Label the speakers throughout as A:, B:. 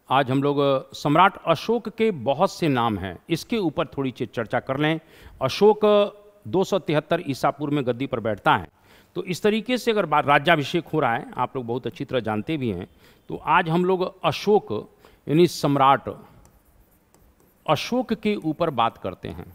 A: आज हम लोग सम्राट अशोक के बहुत से नाम हैं, इसके ऊपर थोड़ी सी चर्चा कर लें। अशोक 273 ईसा पूर्व में गद्दी पर बैठता है। तो इस तरीके से अगर राज्याभिषेक हो रहा है, आप लोग बहुत अच्छी तरह जानते भी हैं, तो आज हम लोग अशोक यानी सम्राट अशोक के ऊपर बात करते हैं।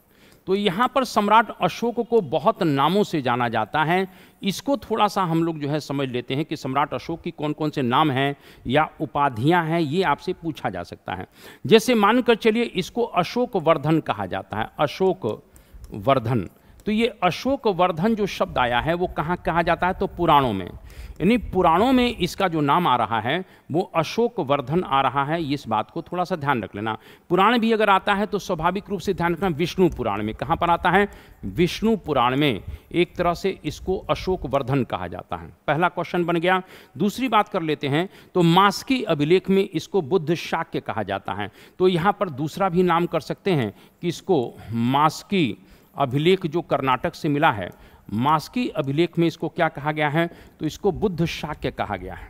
A: तो यहाँ पर सम्राट अशोक को बहुत नामों से जाना जाता है। इसको थोड़ा सा हम लोग जो है समझ लेते हैं कि सम्राट अशोक की कौन कौन से नाम हैं या उपाधियाँ हैं, ये आपसे पूछा जा सकता है। जैसे मानकर चलिए इसको अशोक वर्धन कहा जाता है, अशोक वर्धन। तो ये अशोक वर्धन जो शब्द आया है वो कहाँ कहा जाता है, तो पुराणों में, यानी पुराणों में इसका जो नाम आ रहा है वो अशोक वर्धन आ रहा है। इस बात को थोड़ा सा ध्यान रख लेना। पुराण भी अगर आता है तो स्वाभाविक रूप से ध्यान रखना विष्णु पुराण में। कहाँ पर आता है, विष्णु पुराण में एक तरह से इसको अशोक वर्धन कहा जाता है। पहला क्वेश्चन बन गया। दूसरी बात कर लेते हैं तो मास्की अभिलेख में इसको बुद्ध शाक्य कहा जाता है। तो यहाँ पर दूसरा भी नाम कर सकते हैं कि इसको मास्की अभिलेख जो कर्नाटक से मिला है, मास्की अभिलेख में इसको क्या कहा गया है, तो इसको बुद्ध शाक्य कहा गया है।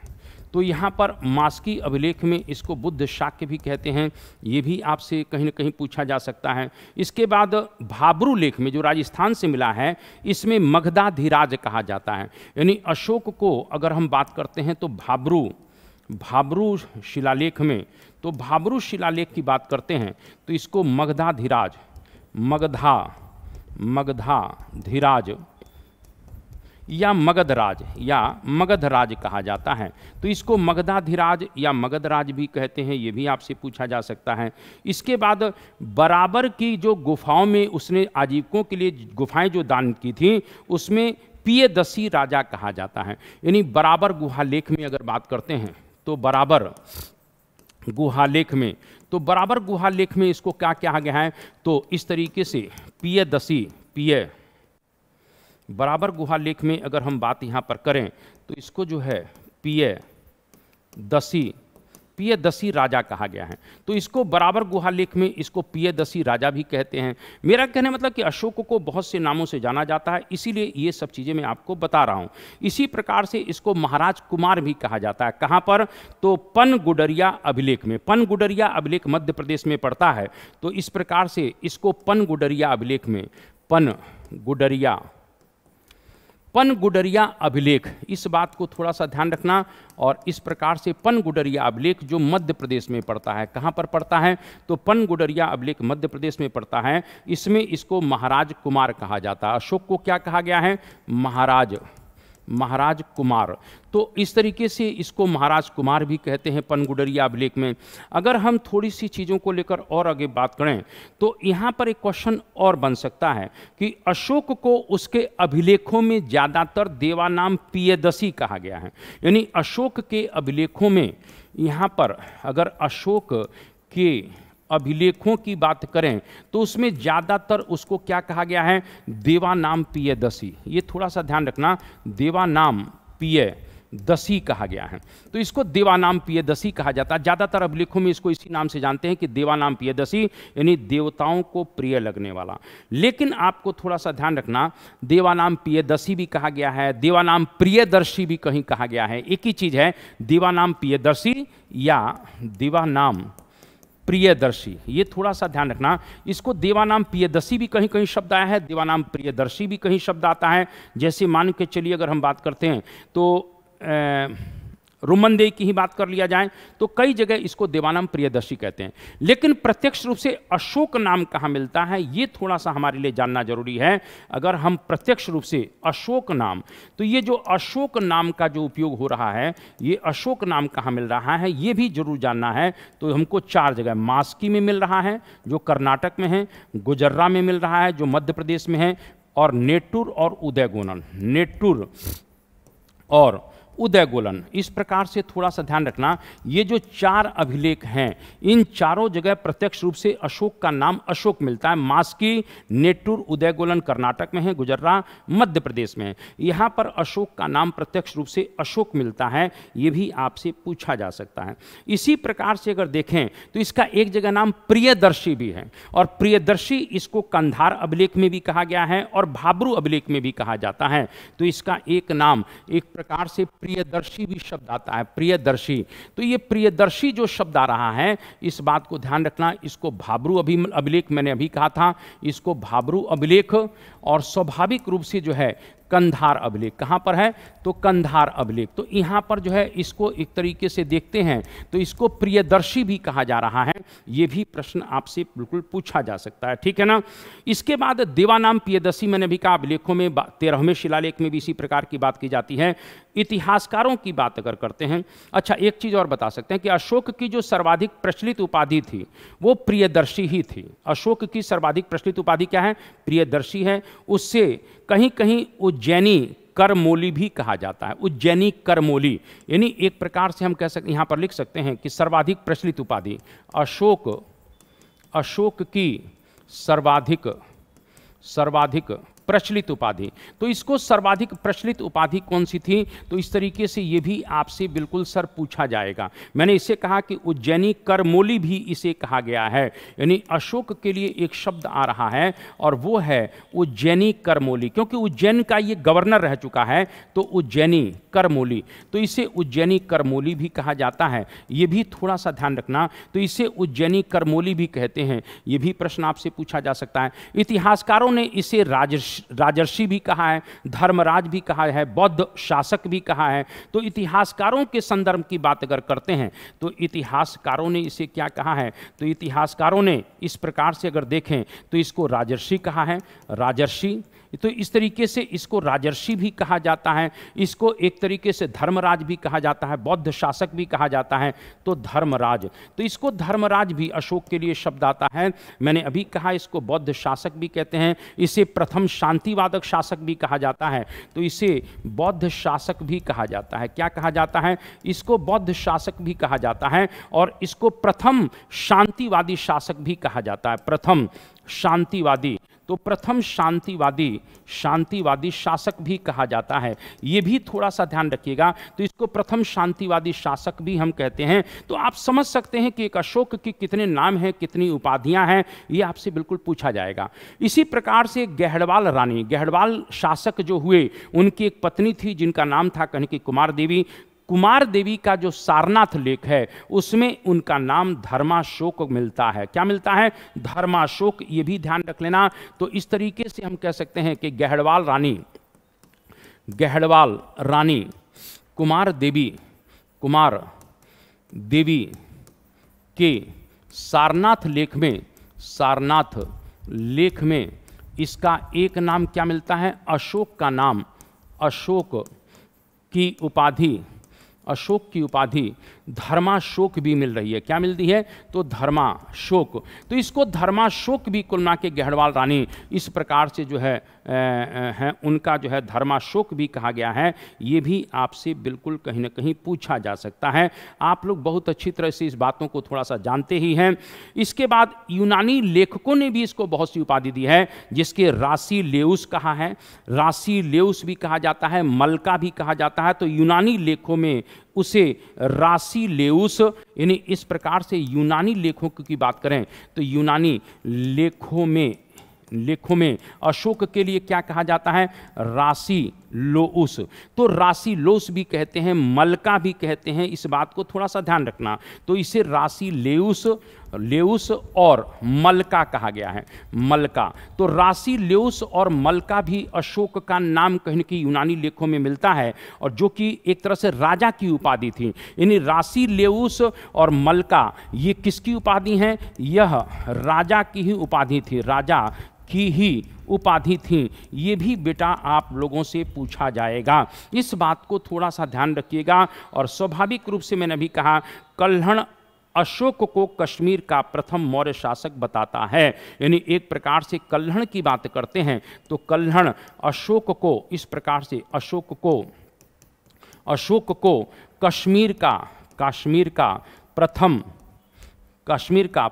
A: तो यहाँ पर मास्की अभिलेख में इसको बुद्ध शाक्य भी कहते हैं, ये भी आपसे कहीं ना कहीं पूछा जा सकता है। इसके बाद भाब्रू लेख में जो राजस्थान से मिला है, इसमें मगधाधिराज कहा जाता है। यानी अशोक को अगर हम बात करते हैं तो भाब्रू शिलालेख में, तो भाब्रू शिलालेख की बात करते हैं तो इसको मगधाधिराज मगधाधिराज या मगधराज कहा जाता है। तो इसको मगधाधिराज या मगधराज भी कहते हैं, ये भी आपसे पूछा जा सकता है। इसके बाद बराबर की जो गुफाओं में उसने आजीविकों के लिए गुफाएं जो दान की थी, उसमें पियदसी राजा कहा जाता है। यानी बराबर गुहा लेख में अगर बात करते हैं तो बराबर गुहालेख में, तो बराबर गुहालेख में इसको क्या कहा गया है, तो इस तरीके से बराबर गुहालेख में अगर हम बात यहाँ पर करें तो इसको जो है पियदसी राजा कहा गया है। तो इसको बराबर गुहालेख में इसको पियदसी राजा भी कहते हैं। मेरा कहने मतलब कि अशोक को बहुत से नामों से जाना जाता है, इसीलिए ये सब चीज़ें मैं आपको बता रहा हूँ। इसी प्रकार से इसको महाराज कुमार भी कहा जाता है। कहाँ पर, तो पनगुडरिया अभिलेख में। पनगुडरिया अभिलेख मध्य प्रदेश में पड़ता है। तो इस प्रकार से इसको पनगुडरिया अभिलेख में, पनगुडरिया अभिलेख, इस बात को थोड़ा सा ध्यान रखना। और इस प्रकार से पनगुडरिया अभिलेख जो मध्य प्रदेश में पड़ता है, कहाँ पर पड़ता है, तो पनगुडरिया अभिलेख मध्य प्रदेश में पड़ता है। इसमें इसको महाराज कुमार कहा जाता है। अशोक को क्या कहा गया है, महाराज कुमार। तो इस तरीके से इसको महाराज कुमार भी कहते हैं पनगुडरिया अभिलेख में। अगर हम थोड़ी सी चीज़ों को लेकर और आगे बात करें तो यहाँ पर एक क्वेश्चन और बन सकता है कि अशोक को उसके अभिलेखों में ज़्यादातर देवानाम पियदसी कहा गया है। यानी अशोक के अभिलेखों में यहाँ पर अगर अशोक के अभिलेखों की बात करें तो उसमें ज़्यादातर उसको क्या कहा गया है, देवानाम पियदसी। ये थोड़ा सा ध्यान रखना, देवानाम पियदसी कहा गया है। तो इसको देवानाम पियदसी कहा जाता है। ज़्यादातर अभिलेखों में इसको इसी नाम से जानते हैं कि देवानाम पियदसी, यानी देवताओं को प्रिय लगने वाला। लेकिन आपको थोड़ा सा ध्यान रखना, देवानाम पियदसी भी कहा गया है, देवानाम प्रियदर्शी भी कहीं कहा गया है। एक ही चीज़ है, देवानाम पियदर्शी या देवानाम प्रियदर्शी, ये थोड़ा सा ध्यान रखना। इसको देवानाम पियदसी भी कहीं कहीं शब्द आया है, देवानाम प्रियदर्शी भी कहीं शब्द आता है। जैसे मान के चलिए अगर हम बात करते हैं तो रुमनदेई की ही बात कर लिया जाए तो कई जगह इसको देवानाम प्रियदर्शी कहते हैं। लेकिन प्रत्यक्ष रूप से अशोक नाम कहाँ मिलता है, ये थोड़ा सा हमारे लिए जानना जरूरी है। अगर हम प्रत्यक्ष रूप से अशोक नाम, तो ये जो अशोक नाम का जो उपयोग हो रहा है, ये अशोक नाम कहाँ मिल रहा है, ये भी जरूर जानना है। तो हमको 4 जगह, मास्की में मिल रहा है जो कर्नाटक में है, गुजर्रा में मिल रहा है जो मध्य प्रदेश में है, और नेट्टूर और उदयगोलन। इस प्रकार से थोड़ा सा ध्यान रखना, ये जो 4 अभिलेख हैं, इन चारों जगह प्रत्यक्ष रूप से अशोक का नाम अशोक मिलता है। मास्की, नेट्टूर, उदयगोलन कर्नाटक में है, गुजर्रा मध्य प्रदेश में है। यहाँ पर अशोक का नाम प्रत्यक्ष रूप से अशोक मिलता है, ये भी आपसे पूछा जा सकता है। इसी प्रकार से अगर देखें तो इसका एक जगह नाम प्रियदर्शी भी है, और प्रियदर्शी इसको कंधार अभिलेख में भी कहा गया है और भाब्रू अभिलेख में भी कहा जाता है। तो इसका एक नाम एक प्रकार से प्रियदर्शी भी शब्द आता है, प्रियदर्शी। तो ये प्रियदर्शी जो शब्द आ रहा है, इस बात को ध्यान रखना, इसको भाब्रू अभिलेख मैंने अभी कहा था, इसको भाब्रू अभिलेख और स्वाभाविक रूप से जो है कंधार अभिलेख। कहाँ पर है? तो कंधार अभिलेख। तो यहाँ पर जो है इसको एक तरीके से देखते हैं तो इसको प्रियदर्शी भी कहा जा रहा है। ये भी प्रश्न आपसे बिल्कुल पूछा जा सकता है, ठीक है ना। इसके बाद देवानाम प्रियदर्शी मैंने भी कहा, अभिलेखों में 13वें शिलालेख में भी इसी प्रकार की बात की जाती है। इतिहासकारों की बात अगर करते हैं, अच्छा एक चीज़ और बता सकते हैं कि अशोक की जो सर्वाधिक प्रचलित उपाधि थी वो प्रियदर्शी ही थी। अशोक की सर्वाधिक प्रचलित उपाधि क्या है? प्रियदर्शी है। उससे कहीं कहीं उज्जैनी करमोली भी कहा जाता है, उज्जैनी करमोली। यानी एक प्रकार से हम कह सकते, यहाँ पर लिख सकते हैं कि सर्वाधिक प्रचलित उपाधि अशोक की सर्वाधिक प्रचलित उपाधि। तो इसको सर्वाधिक प्रचलित उपाधि कौन सी थी? तो इस तरीके से ये भी आपसे बिल्कुल सर पूछा जाएगा। मैंने इसे कहा कि उज्जैनी करमोली भी इसे कहा गया है, यानी अशोक के लिए एक शब्द आ रहा है और वो है उज्जैनी करमोली, क्योंकि उज्जैन का ये गवर्नर रह चुका है, तो उज्जैनी करमोली, तो इसे उज्जैनी करमोली भी कहा जाता है। ये भी थोड़ा सा ध्यान रखना, तो इसे उज्जैनी करमोली भी कहते हैं। ये भी प्रश्न आपसे पूछा जा सकता है। इतिहासकारों ने इसे राजर्षि भी कहा है, धर्मराज भी कहा है, बौद्ध शासक भी कहा है। तो इतिहासकारों के संदर्भ की बात अगर करते हैं तो इतिहासकारों ने इसे क्या कहा है? तो इतिहासकारों ने इस प्रकार से अगर देखें तो इसको राजर्षि कहा है, राजर्षि। तो इस तरीके से इसको राजर्षि भी कहा जाता है, इसको एक तरीके से धर्मराज भी कहा जाता है, बौद्ध शासक भी कहा जाता है, तो धर्मराज। तो इसको धर्मराज भी अशोक के लिए शब्द आता है। मैंने अभी कहा इसको बौद्ध शासक भी कहते हैं, इसे प्रथम शांतिवादक शासक भी कहा जाता है, तो इसे बौद्ध शासक भी कहा जाता है। क्या कहा जाता है? इसको बौद्ध शासक भी कहा जाता है और इसको प्रथम शांतिवादी शासक भी कहा जाता है, प्रथम शांतिवादी। तो प्रथम शांतिवादी शासक भी कहा जाता है। ये भी थोड़ा सा ध्यान रखिएगा। तो इसको प्रथम शांतिवादी शासक भी हम कहते हैं। तो आप समझ सकते हैं कि एक अशोक की कितने नाम हैं, कितनी उपाधियां हैं, ये आपसे बिल्कुल पूछा जाएगा। इसी प्रकार से गहड़वाल रानी, गहड़वाल शासक जो हुए, उनकी एक पत्नी थी जिनका नाम था कनकी कुमार देवी। कुमार देवी का जो सारनाथ लेख है उसमें उनका नाम धर्माशोक मिलता है। क्या मिलता है? धर्माशोक। ये भी ध्यान रख लेना। तो इस तरीके से हम कह सकते हैं कि गहड़वाल रानी कुमार देवी के सारनाथ लेख में इसका एक नाम क्या मिलता है? अशोक का नाम, अशोक की उपाधि धर्माशोक भी मिल रही है। क्या मिल रही है? तो धर्माशोक। तो इसको धर्माशोक भी कुल मिला के गहड़वाल रानी इस प्रकार से जो है उनका जो है धर्माशोक भी कहा गया है। ये भी आपसे बिल्कुल कहीं ना कहीं पूछा जा सकता है। आप लोग बहुत अच्छी तरह से इस बातों को थोड़ा सा जानते ही हैं। इसके बाद यूनानी लेखकों ने भी इसको बहुत सी उपाधि दी है, जिसके रासिलेउस कहा है, रासिलेउस भी कहा जाता है, मलका भी कहा जाता है। तो यूनानी लेखों में उसे रासिलेउस, यानी इस प्रकार से यूनानी लेखों की बात करें तो यूनानी लेखों में अशोक के लिए क्या कहा जाता है? रासिलोउस। तो रासिलोउस भी कहते हैं, मलका भी कहते हैं, इस बात को थोड़ा सा ध्यान रखना। तो इसे रासिलेउस और मलका कहा गया है, मलका। तो रासिलेउस और मलका भी अशोक का नाम कहीं न कहीं यूनानी लेखों में मिलता है, और जो कि एक तरह से राजा की उपाधि थी। यानी रासिलेउस और मलका ये किसकी उपाधि हैं? यह राजा की ही उपाधि थी, राजा की ही उपाधि थी। ये भी बेटा आप लोगों से पूछा जाएगा, इस बात को थोड़ा सा ध्यान रखिएगा। और स्वाभाविक रूप से मैंने अभी कहा, कल्हण अशोक को कश्मीर का प्रथम मौर्य शासक बताता है। यानी एक प्रकार से कल्हण की बात करते हैं तो कल्हण अशोक को इस प्रकार से अशोक को कश्मीर का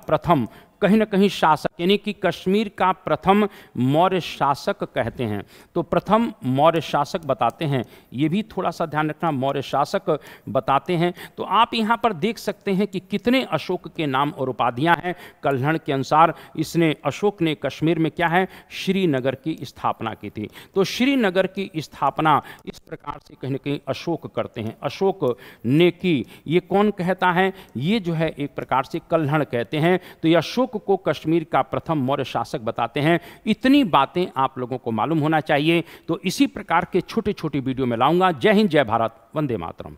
A: प्रथम कहीं ना कहीं शासक, यानी कि कश्मीर का प्रथम मौर्य शासक कहते हैं। तो प्रथम मौर्य शासक बताते हैं, ये भी थोड़ा सा ध्यान रखना, मौर्य शासक बताते हैं। तो आप यहाँ पर देख सकते हैं कि कितने अशोक के नाम और उपाधियाँ हैं। कल्हड़ के अनुसार इसने, अशोक ने कश्मीर में क्या है, श्रीनगर की स्थापना की थी। तो श्रीनगर की स्थापना इस प्रकार से कहीं ना कहीं अशोक करते हैं, अशोक ने की। ये कौन कहता है, ये जो है एक प्रकार से कल्हड़ कहते हैं। तो ये अशोक को कश्मीर का प्रथम मौर्य शासक बताते हैं। इतनी बातें आप लोगों को मालूम होना चाहिए। तो इसी प्रकार के छोटे छोटे वीडियो में लाऊंगा। जय हिंद, जय भारत, वंदे मातरम।